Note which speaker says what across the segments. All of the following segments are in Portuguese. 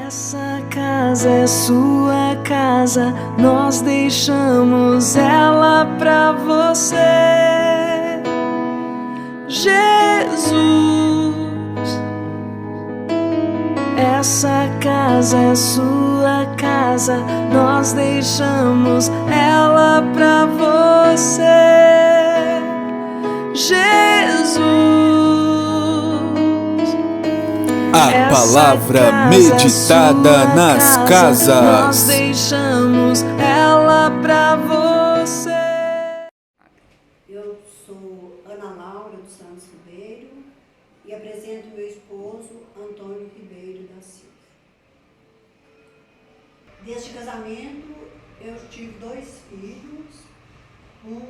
Speaker 1: Essa casa é sua casa, nós deixamos ela pra você, Jesus. Essa casa é sua casa, nós deixamos ela pra você, Jesus.
Speaker 2: A palavra meditada nas casas.
Speaker 1: Nós deixamos ela pra você.
Speaker 3: Eu sou Ana Laura dos Santos Ribeiro e apresento meu esposo Antônio Ribeiro da Silva. Deste casamento eu tive 2 filhos, um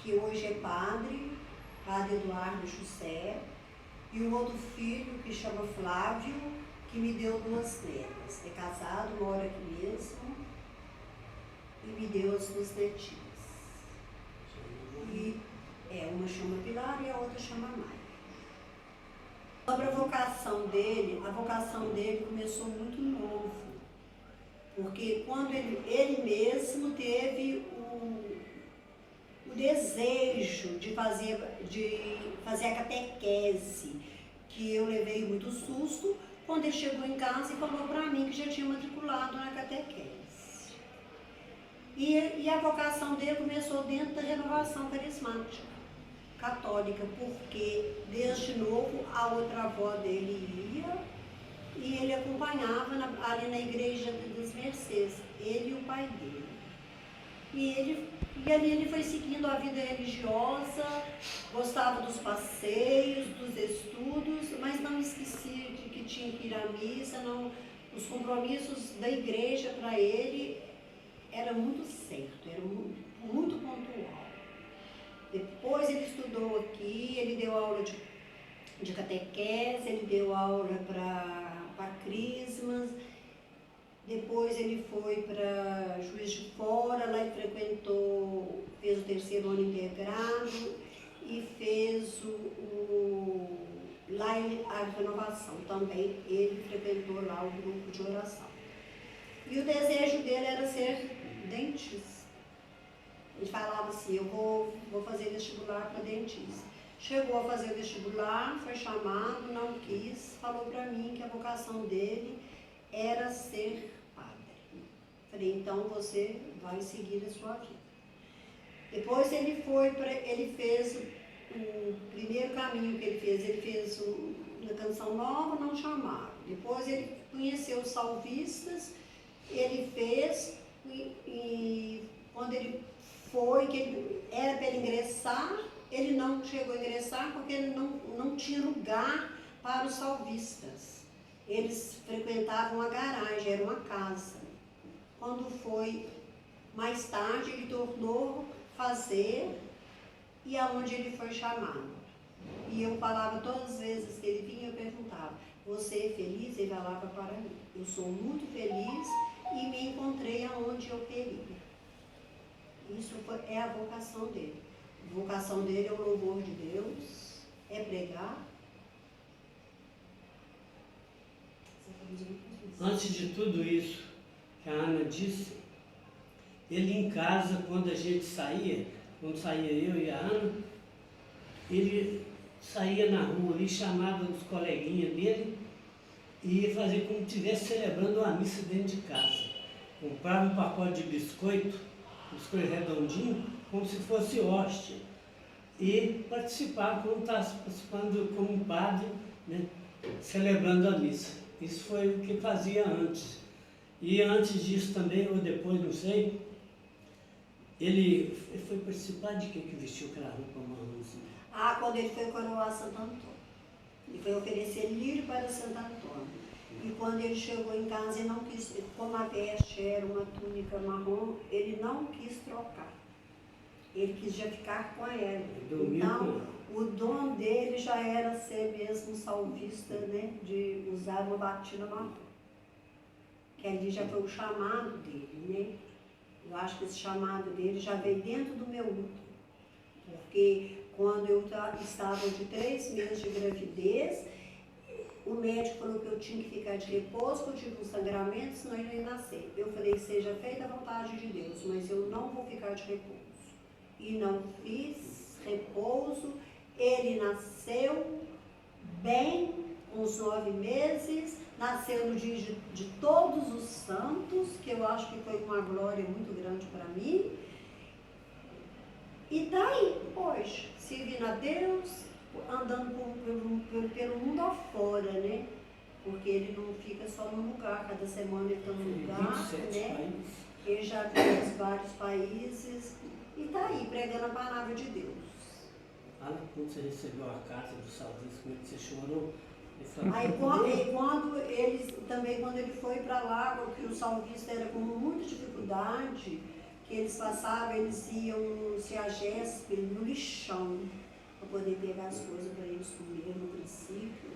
Speaker 3: que hoje é padre Eduardo José, e o outro filho que chama Flávio, que me deu 2 netas. É casado, mora aqui mesmo e me deu as 2 netinhas. E uma chama Pilar e a outra chama Maia. Sobre a vocação dele começou muito novo, porque quando ele mesmo teve o desejo de fazer a catequese, que eu levei muito susto quando ele chegou em casa e falou para mim que já tinha matriculado na catequese. E a vocação dele começou dentro da renovação carismática católica, porque desde novo a outra avó dele ia e ele acompanhava ali na igreja das Mercês, ele e o pai dele. E ali ele foi seguindo a vida religiosa, gostava dos passeios, dos estudos, mas não esquecia de que tinha que ir à missa, os compromissos da igreja para ele era muito certo, era muito pontual. Depois ele estudou aqui, ele deu aula de catequese, ele deu aula para crismas. Depois ele foi para Juiz de Fora, lá ele fez o 3º ano integrado e fez lá a renovação também, ele frequentou lá o grupo de oração. E o desejo dele era ser dentista. Ele falava assim, eu vou fazer vestibular para dentista. Chegou a fazer vestibular, foi chamado, não quis, falou para mim que a vocação dele era ser padre. Falei, então você vai seguir a sua vida. Depois ele fez o primeiro caminho que ele fez na Canção Nova, não chamaram. Depois ele conheceu os salvistas, ele fez, e quando ele foi, que era para ele ingressar, ele não chegou a ingressar porque ele não tinha lugar para os salvistas. Eles frequentavam a garagem, era uma casa. Quando foi mais tarde, ele tornou fazer, e aonde ele foi chamado. E eu falava todas as vezes que ele vinha, eu perguntava, você é feliz? Ele falava para mim, eu sou muito feliz e me encontrei aonde eu queria. Isso é a vocação dele. A vocação dele é o louvor de Deus, é pregar.
Speaker 4: Antes de tudo isso que a Ana disse, ele em casa, quando saía eu e a Ana, ele saía na rua e chamava os coleguinhas dele e fazia como se estivesse celebrando uma missa dentro de casa. Comprava um pacote de biscoito redondinho, como se fosse hóstia, e participava como estava participando como padre, né, celebrando a missa. Isso foi o que fazia antes. E antes disso também, ou depois, não sei, ele foi participar de que vestiu aquela roupa marronzinha?
Speaker 3: Quando ele foi coroar Santo Antônio. Ele foi oferecer lírio para Santo Antônio. E quando ele chegou em casa, ele não quis, como a veste era uma túnica marrom, ele não quis trocar. Ele quis já ficar com ela. Então, o dom dele já era ser mesmo salvista, né, de usar uma batina marrom. Que ali já foi o chamado dele, né? Eu acho que esse chamado dele já veio dentro do meu útero. Porque quando eu estava de 3 meses de gravidez, O médico falou que eu tinha que ficar de repouso, que eu tive um sangramento, senão ele ia nascer. Eu falei, seja feita a vontade de Deus, mas eu não vou ficar de repouso. E não fiz repouso. Ele nasceu bem, com uns 9 meses, nasceu no dia de Todos os Santos, que eu acho que foi uma glória muito grande para mim. E daí, hoje, servindo a Deus, andando pelo mundo afora, né? Porque ele não fica só num lugar, cada semana ele está num lugar,
Speaker 4: 27
Speaker 3: né?
Speaker 4: países.
Speaker 3: Ele já fez vários países e está aí pregando a palavra de Deus.
Speaker 4: Fala quando você recebeu a carta do salvista, como é que você chorou.
Speaker 3: Aí quando ele foi para lá, que o salvista era com muita dificuldade, que eles passavam, eles iam se a Jéssica no lixão, para poder pegar as coisas para eles comer no princípio.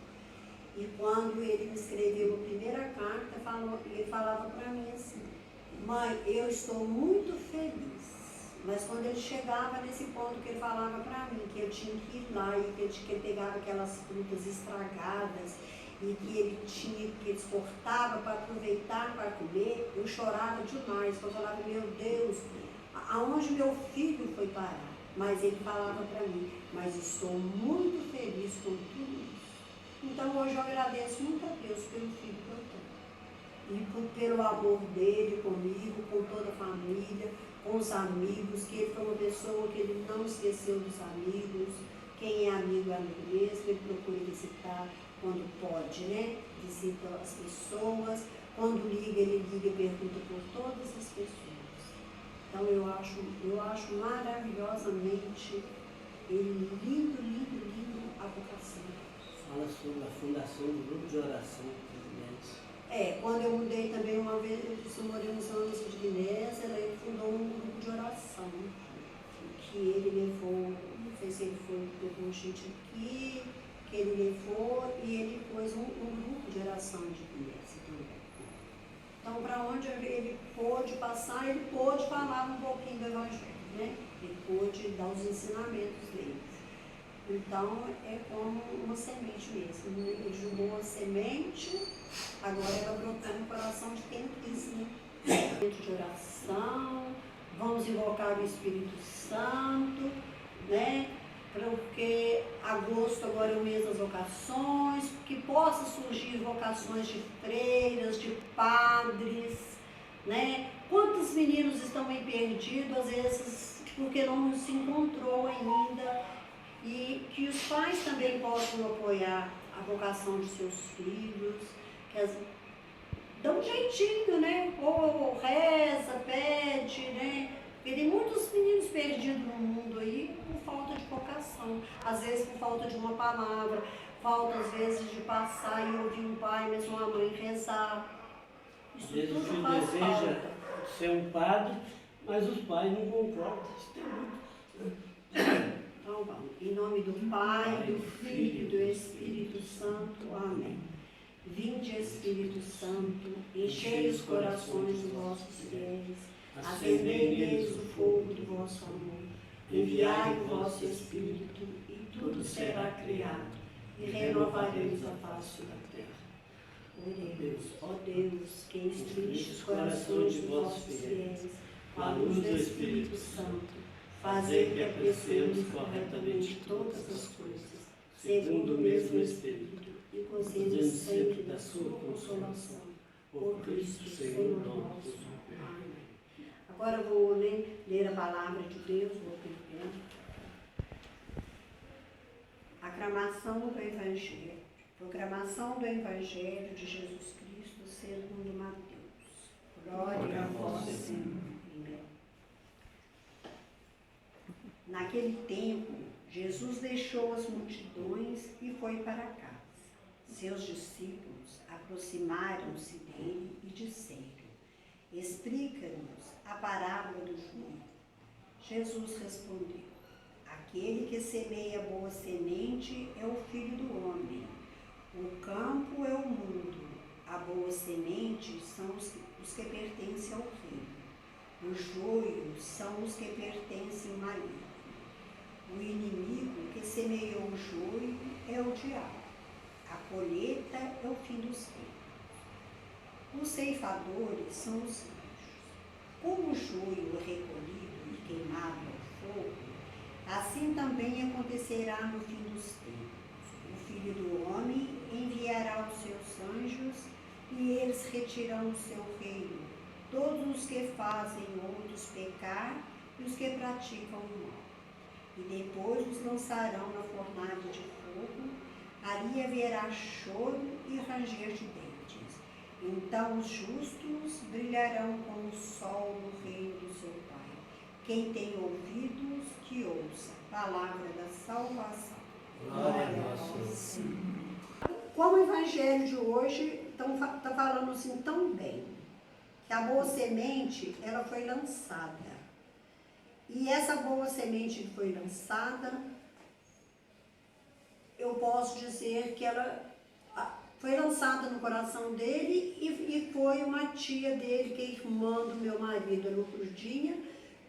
Speaker 3: E quando ele me escreveu a primeira carta, ele falava para mim assim, mãe, eu estou muito feliz. Mas quando ele chegava nesse ponto que ele falava para mim, que eu tinha que ir lá e que ele pegava aquelas frutas estragadas e que eles cortavam para aproveitar para comer, eu chorava demais. Eu falava, meu Deus, aonde meu filho foi parar? Mas ele falava para mim, mas estou muito feliz com tudo isso. Então hoje eu agradeço muito a Deus pelo filho que eu tenho. E pelo amor dele comigo, com toda a família, com os amigos, que ele foi uma pessoa que ele não esqueceu dos amigos. Quem é amigo mesmo, ele procura visitar quando pode, né? Visita as pessoas. Quando liga, ele liga e pergunta por todas as pessoas. Então eu acho maravilhosamente ele lindo a vocação.
Speaker 4: Fala sobre a fundação do grupo de oração de Guinness.
Speaker 3: Quando eu mudei também uma vez, eu morei uns anos de Guinness, ele fundou um grupo de oração, que ele levou, não sei se ele levou gente aqui, que ele levou e ele pôs um grupo de oração de Guinness também. Então, para onde ele pôde passar, ele pôde falar um pouquinho do Evangelho, né? Ele pôde dar os ensinamentos dele. Então, é como uma semente mesmo. Ele jogou a semente, agora ela brotou no coração de quem quis, né? Momento de oração, vamos invocar o Espírito Santo, né? Porque agosto agora é o mês das vocações, que possa surgir vocações de freiras, de padres, né? Quantos meninos estão aí perdidos, às vezes, porque não se encontrou ainda. E que os pais também possam apoiar a vocação de seus filhos, dá um jeitinho, né? Ou reza, pede, né? Porque tem muitos meninos perdidos no mundo aí por falta de vocação. Às vezes por falta de uma palavra, falta às vezes de passar e ouvir um pai, mas uma mãe rezar. Isso
Speaker 4: Às vezes o
Speaker 3: tudo
Speaker 4: filho
Speaker 3: faz
Speaker 4: deseja
Speaker 3: falta.
Speaker 4: ser um padre, mas os pais não concordam. Isso tem muito.
Speaker 3: Então vamos, em nome do Pai, do Filho e do Espírito Santo. Amém. Vinde, Espírito Santo, enchei os corações dos vossos fiéis, acendei neles o fogo do vosso amor. Enviai o vosso Espírito, e tudo será criado, e renovareis a face da terra. Oremos, ó Deus, que instruíste os corações de vossos fiéis, com a luz do Espírito Santo, fazer que apreciemos corretamente todas as coisas, segundo o mesmo Espírito, e gozemos sempre da sua consolação. Por Cristo, Senhor nosso. Amém. Agora eu vou ler a palavra de Deus, vou pedir. Aclamação do Evangelho. Proclamação do Evangelho de Jesus Cristo segundo Mateus. Glória a vós, Senhor. Naquele tempo, Jesus deixou as multidões e foi para casa. Seus discípulos aproximaram-se dele e disseram: explica-nos a parábola do joio. Jesus respondeu: aquele que semeia boa semente é o Filho do Homem. O campo é o mundo. A boa semente são os que pertencem ao reino. Os joios são os que pertencem ao maligno. O inimigo que semeou o joio é o diabo. A colheita é o fim dos tempos. Os ceifadores são os anjos. Como o joio é recolhido e queimado ao fogo, assim também acontecerá no fim dos tempos. O Filho do Homem enviará os seus anjos e eles retirarão o seu reino todos os que fazem outros pecar e os que praticam o mal. E depois os lançarão na fornalha de fogo, ali haverá choro e ranger de dentes. Então os justos brilharão como o sol no reino do seu Pai. Quem tem ouvidos, que ouça. Palavra da salvação.
Speaker 4: Glória a vós, Senhor.
Speaker 3: Como o evangelho de hoje está falando assim tão bem, que a boa semente, ela foi lançada. E essa boa semente que foi lançada, eu posso dizer que ela foi lançada no coração dele e foi uma tia dele, que é irmã do meu marido, a Lucrudinha,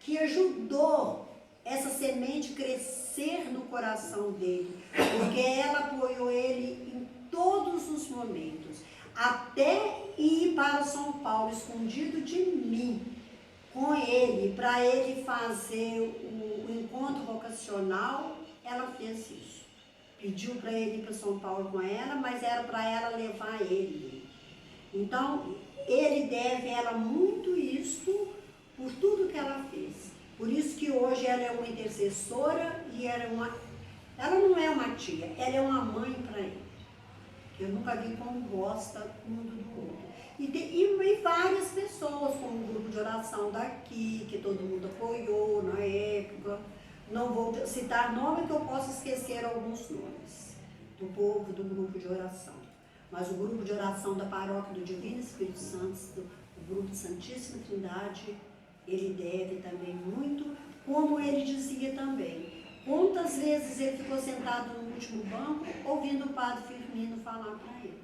Speaker 3: que ajudou essa semente crescer no coração dele, porque ela apoiou ele em todos os momentos, até ir para São Paulo, escondido de mim, com ele, para ele fazer o encontro vocacional. Ela fez isso. Pediu para ele ir para São Paulo com ela, mas era para ela levar ele. Então, ele deve a ela muito isto por tudo que ela fez. Por isso que hoje ela é uma intercessora e ela não é uma tia, ela é uma mãe para ele. Eu nunca vi como gosta um do outro. E várias pessoas, como o grupo de oração daqui, que todo mundo apoiou na época. Não vou citar nome, que eu posso esquecer alguns nomes do povo do grupo de oração. Mas o grupo de oração da paróquia do Divino Espírito Santo, o grupo de Santíssima Trindade, ele deve também muito, como ele dizia também. Quantas vezes ele ficou sentado no último banco, ouvindo o padre Firmino falar para ele.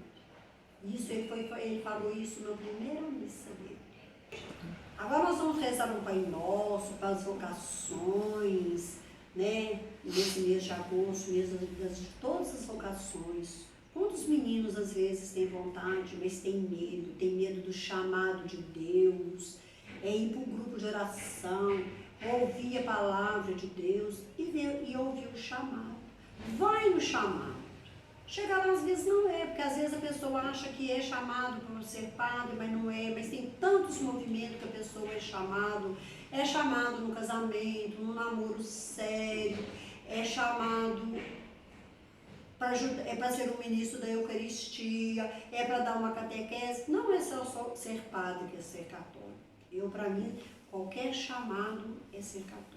Speaker 3: Isso, ele falou isso na primeira missa dele. Agora nós vamos rezar um Pai Nosso para as vocações, né? Nesse mês de agosto, mês de todas as vocações. Quantos meninos às vezes têm vontade, mas têm medo do chamado de Deus, ir para o grupo de oração, ouvir a palavra de Deus e ouvir o chamado. Vai no chamado. Chegar lá às vezes não é, porque às vezes a pessoa acha que é chamado por ser padre, mas não é, mas tem tantos movimentos que a pessoa é chamado no casamento, no namoro sério, é chamado para ser o ministro da Eucaristia, é para dar uma catequese. Não é só ser padre que é ser católico. Para mim, qualquer chamado é ser católico.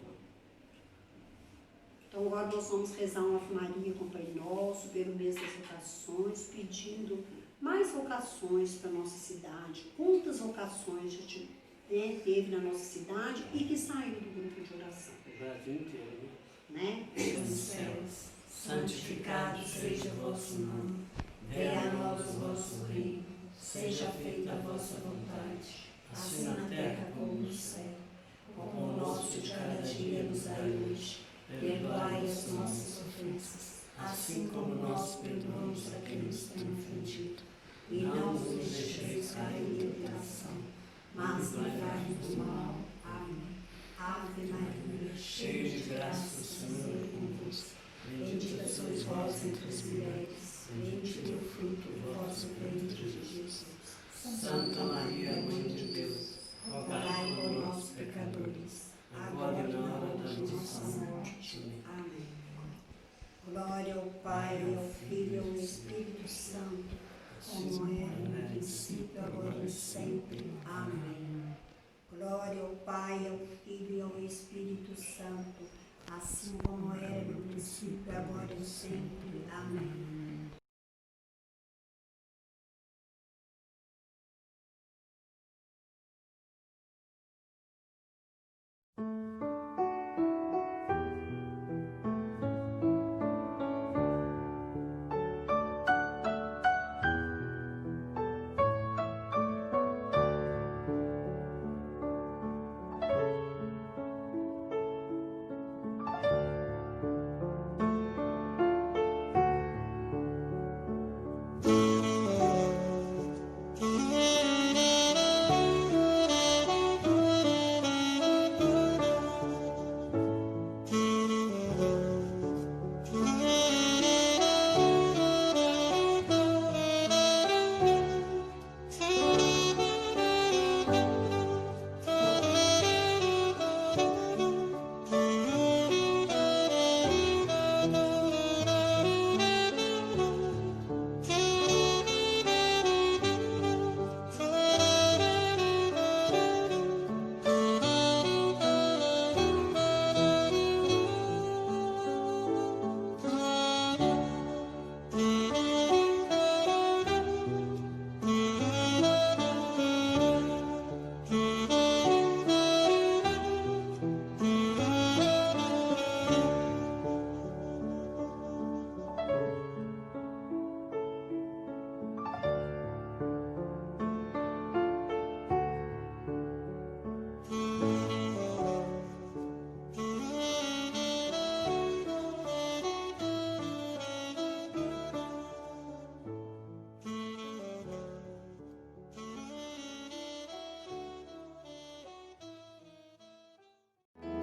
Speaker 3: Então agora nós vamos rezar uma Ave Maria com o Pai Nosso, pelo mês das vocações, pedindo mais vocações para a nossa cidade. Quantas vocações a gente teve na nossa cidade e que saiu do grupo de oração.
Speaker 4: O Brasil inteiro,
Speaker 3: né?
Speaker 1: Nos céus, santificado seja o vosso nome, venha a nós o vosso reino, seja feita a vossa vontade, assim na terra como no céu. O pão nosso de cada dia nos dai hoje. Perdoai as nossas ofensas, assim como nós perdoamos a quem nos tem ofendido. E não nos deixeis cair em tentação, mas livrai-nos do mal. Amém. Ave Maria, cheia de graça, o Senhor é convosco. Bendita sois vós entre as mulheres, bendito é o fruto do vosso ventre, Jesus. Santa Maria, Mãe de Deus, rogai por nós, pecadores, agora e na hora da nossa morte. Amém.
Speaker 3: Glória ao Pai, ao Filho e ao Espírito Santo, como era no princípio, agora e sempre. Amém. Glória ao Pai, ao Filho e ao Espírito Santo, assim como era no princípio, agora e sempre. Amém.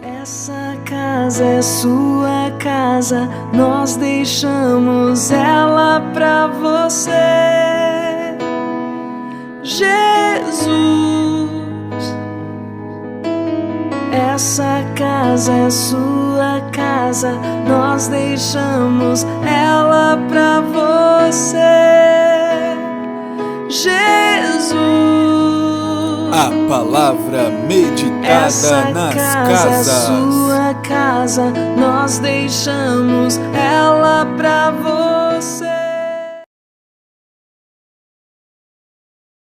Speaker 5: Essa casa é sua casa, nós deixamos ela pra você, Jesus. Essa casa é sua casa, nós deixamos ela pra você, Jesus.
Speaker 2: A palavra meditada
Speaker 5: Essa
Speaker 2: nas
Speaker 5: casa é
Speaker 2: casas.
Speaker 5: sua casa, nós deixamos ela pra você.